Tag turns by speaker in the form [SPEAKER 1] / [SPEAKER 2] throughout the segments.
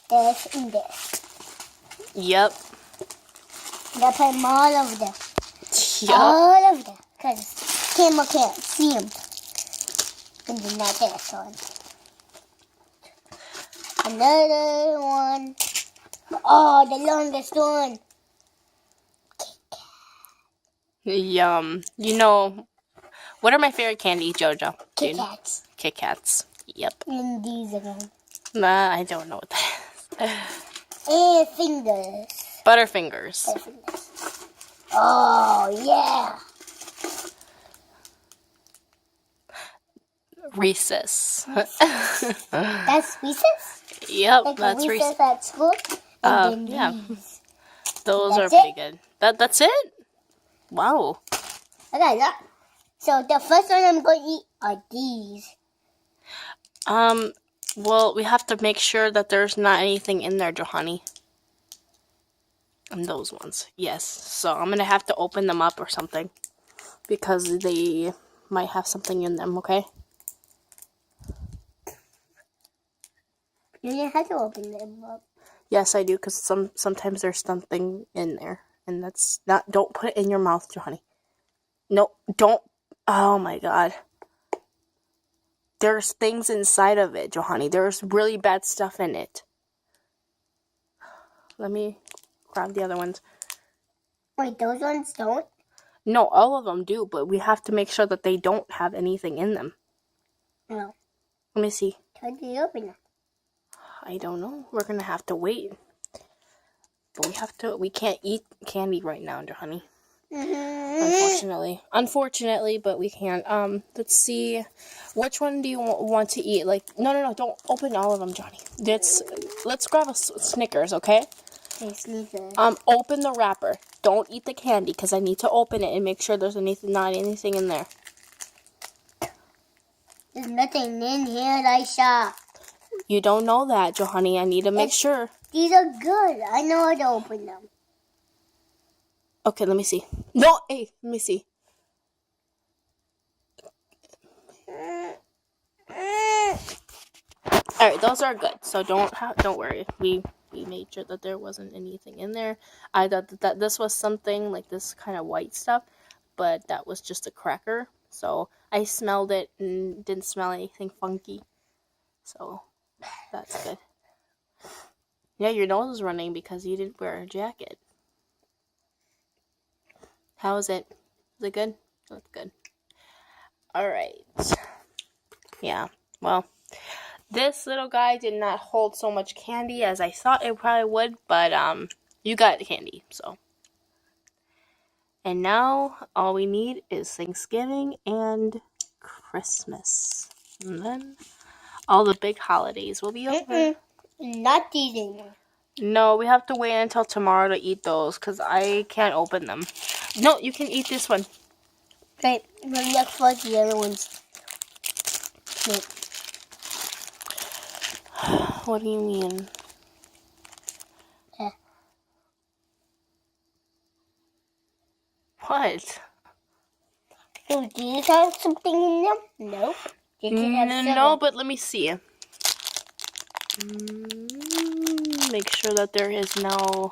[SPEAKER 1] this, and this.
[SPEAKER 2] Yep.
[SPEAKER 1] I'm gonna put them all over there.
[SPEAKER 2] Yep.
[SPEAKER 1] All over there. Because camera can't see them. And then not this one. Another one. Oh, the longest one.
[SPEAKER 2] Yum. You know, what are my favorite candy, Jojo?
[SPEAKER 1] Kit Kats.
[SPEAKER 2] Kit Kats. Yep.
[SPEAKER 1] And these again.
[SPEAKER 2] Nah, I don't know what that is.
[SPEAKER 1] And fingers.
[SPEAKER 2] Butterfingers.
[SPEAKER 1] Butterfingers. Oh, yeah.
[SPEAKER 2] Reese's.
[SPEAKER 1] That's Reese's?
[SPEAKER 2] Yep,
[SPEAKER 1] Like
[SPEAKER 2] that's
[SPEAKER 1] Reese's
[SPEAKER 2] Reese's.
[SPEAKER 1] at school? And then
[SPEAKER 2] Yeah.
[SPEAKER 1] these.
[SPEAKER 2] Those are
[SPEAKER 1] That's
[SPEAKER 2] pretty good. That's it? Wow.
[SPEAKER 1] Okay, look. So the first one I'm going to eat are these.
[SPEAKER 2] Well, we have to make sure that there's not anything in there, Johanny. And those ones. Yes. So I'm going to have to open them up or something. Because they might have something in them, okay?
[SPEAKER 1] You didn't have to open them up.
[SPEAKER 2] Yes, I do, because sometimes there's something in there. And that's not... Don't put it in your mouth, Johanny. No, don't... Oh, my God. There's things inside of it, Johanny. There's really bad stuff in it. Let me grab the other ones.
[SPEAKER 1] Wait, those ones don't?
[SPEAKER 2] No, all of them do, but we have to make sure that they don't have anything in them.
[SPEAKER 1] No.
[SPEAKER 2] Let me see.
[SPEAKER 1] How do you open them?
[SPEAKER 2] I don't know. We're gonna have to wait. But we can't eat candy right now, Johanny. Unfortunately, but we can't. Let's see. Which one do you want to eat? Like, no, don't open all of them, Johnny. Let's grab a Snickers, okay?
[SPEAKER 1] Okay, Snickers.
[SPEAKER 2] Open the wrapper. Don't eat the candy, because I need to open it and make sure there's not anything in there.
[SPEAKER 1] There's nothing in here, Aisha.
[SPEAKER 2] You don't know that, Johanny. I need to make sure.
[SPEAKER 1] These are good. I know how to open them.
[SPEAKER 2] Okay, let me see. No, hey, let me see. All right, those are good. So don't worry. We made sure that there wasn't anything in there. I thought that this was something like this kind of white stuff, but that was just a cracker. So I smelled it and didn't smell anything funky. So that's good. Yeah, your nose is running because you didn't wear a jacket. How is it? Is it good? That's good. All right. Yeah, well, this little guy did not hold so much candy as I thought it probably would, but you got candy, so. And now all we need is Thanksgiving and Christmas. And then all the big holidays will be over.
[SPEAKER 1] Not eating them.
[SPEAKER 2] No, we have to wait until tomorrow to eat those because I can't open them. No, you can eat this one.
[SPEAKER 1] Wait, let me look for the other ones. Wait.
[SPEAKER 2] What do you mean? What?
[SPEAKER 1] Do these have something in them? Nope.
[SPEAKER 2] No, but let me see. Make sure that there is no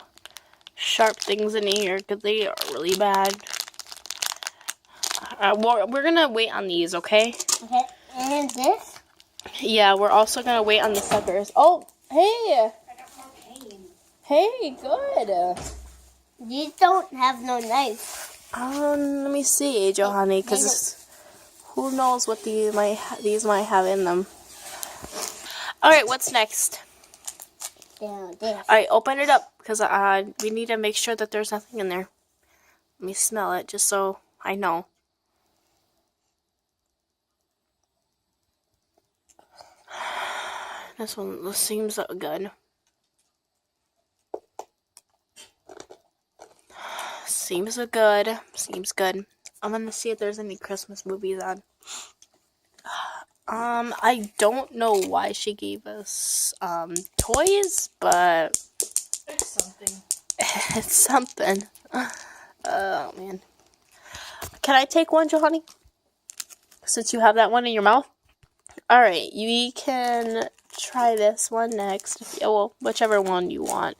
[SPEAKER 2] sharp things in here because they are really bad. We're gonna wait on these, okay?
[SPEAKER 1] Okay, and this?
[SPEAKER 2] Yeah, we're also gonna wait on the suckers. Oh, hey! Hey, good.
[SPEAKER 1] These don't have no knife.
[SPEAKER 2] Let me see, Johanny, because who knows what these might have in them. All right, what's next?
[SPEAKER 1] Down there.
[SPEAKER 2] All right, open it up because we need to make sure that there's nothing in there. Let me smell it just so I know. This seems good. Seems good. Seems good. I'm gonna see if there's any Christmas movies on. I don't know why she gave us toys, but
[SPEAKER 3] it's something.
[SPEAKER 2] It's something. Oh man. Can I take one, Johanny? Since you have that one in your mouth? Alright, we can try this one next. Yeah, well, whichever one you want.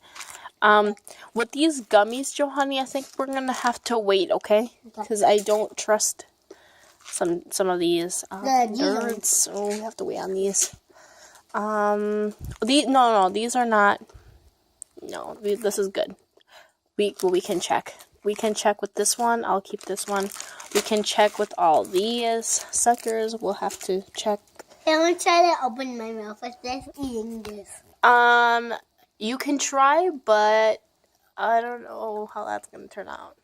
[SPEAKER 2] With these gummies, Johanny, I think we're gonna have to wait, okay? Because I don't trust some of these nerds, so we have to wait on these. These are not. No, this is good. We can check. We can check with this one. I'll keep this one. We can check with all these suckers. We'll have to check.
[SPEAKER 1] I want to try to open my mouth with this, eating this.
[SPEAKER 2] You can try, but I don't know how that's gonna turn out.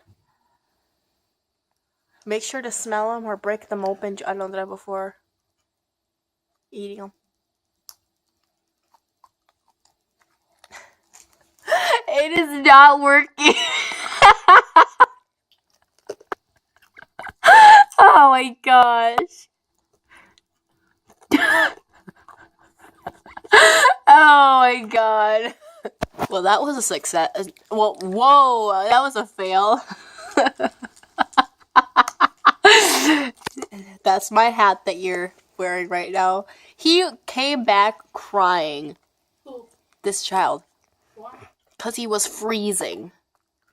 [SPEAKER 2] Make sure to smell them or break them open. I know that before eating them. It is not working. Oh my gosh. Oh my god. Well, that was a success. Well, whoa, that was a fail. That's my hat that you're wearing right now. He came back crying.
[SPEAKER 3] Who?
[SPEAKER 2] This child.
[SPEAKER 3] Why?
[SPEAKER 2] Because he was freezing.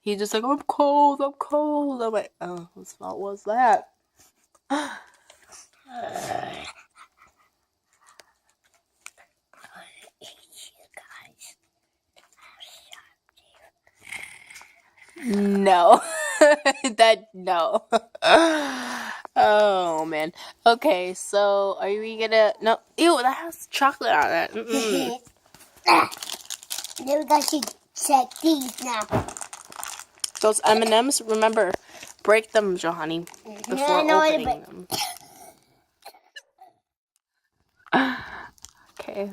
[SPEAKER 2] He just like, I'm cold, I'm cold. I'm like, oh, whose fault was that? No. No. Oh, man. Okay, so are we gonna... No. Ew, that has chocolate on it. Mm-mm.
[SPEAKER 1] Then we got to check these now.
[SPEAKER 2] Those M&Ms, remember, break them, Johanny, before opening them. Okay.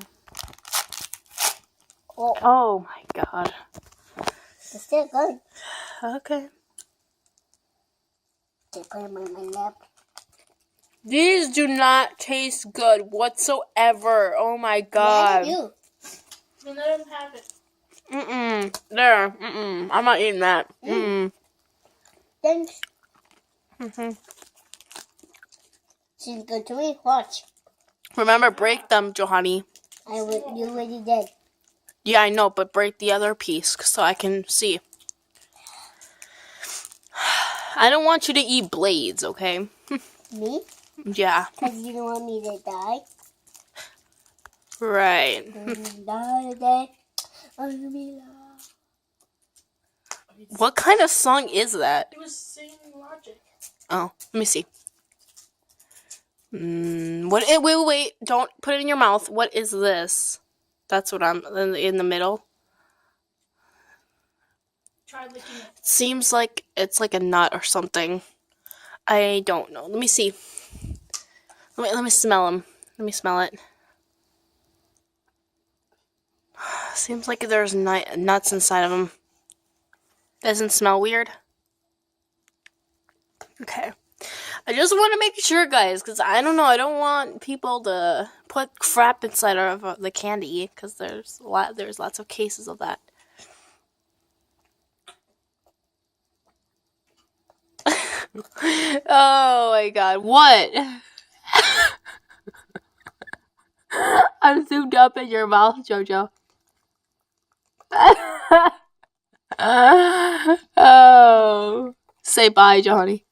[SPEAKER 2] Oh my god.
[SPEAKER 1] It's still good.
[SPEAKER 2] Okay.
[SPEAKER 1] Just put them on my lap.
[SPEAKER 2] These do not taste good whatsoever. Oh my god.
[SPEAKER 1] Yeah,
[SPEAKER 3] Then let him have it.
[SPEAKER 2] Mm-mm. There. Mm-mm. I'm not eating that. Mm-mm.
[SPEAKER 1] Thanks.
[SPEAKER 2] Mm-hmm.
[SPEAKER 1] She's good to me. Watch.
[SPEAKER 2] Remember, break them, Johanny.
[SPEAKER 1] You already did.
[SPEAKER 2] Yeah, I know, but break the other piece so I can see. I don't want you to eat blades, okay?
[SPEAKER 1] Me?
[SPEAKER 2] Yeah.
[SPEAKER 1] Because you don't want me to die.
[SPEAKER 2] Right.
[SPEAKER 1] Die today. I'm gonna be lost.
[SPEAKER 2] What kind of song is that?
[SPEAKER 3] It was singing Logic.
[SPEAKER 2] Oh, let me see. Wait. Don't put it in your mouth. What is this? That's what I'm in the middle.
[SPEAKER 3] Try licking it.
[SPEAKER 2] Seems like it's like a nut or something. I don't know. Let me see. Let me smell them. Let me smell it. Seems like there's nuts inside of them. Doesn't smell weird? Okay. I just want to make sure, guys, because I don't know. I don't want people to put crap inside of the candy, because there's lots of cases of that. Oh my god, what? I'm zoomed up in your mouth, Jojo. Oh. Say bye, Johnny.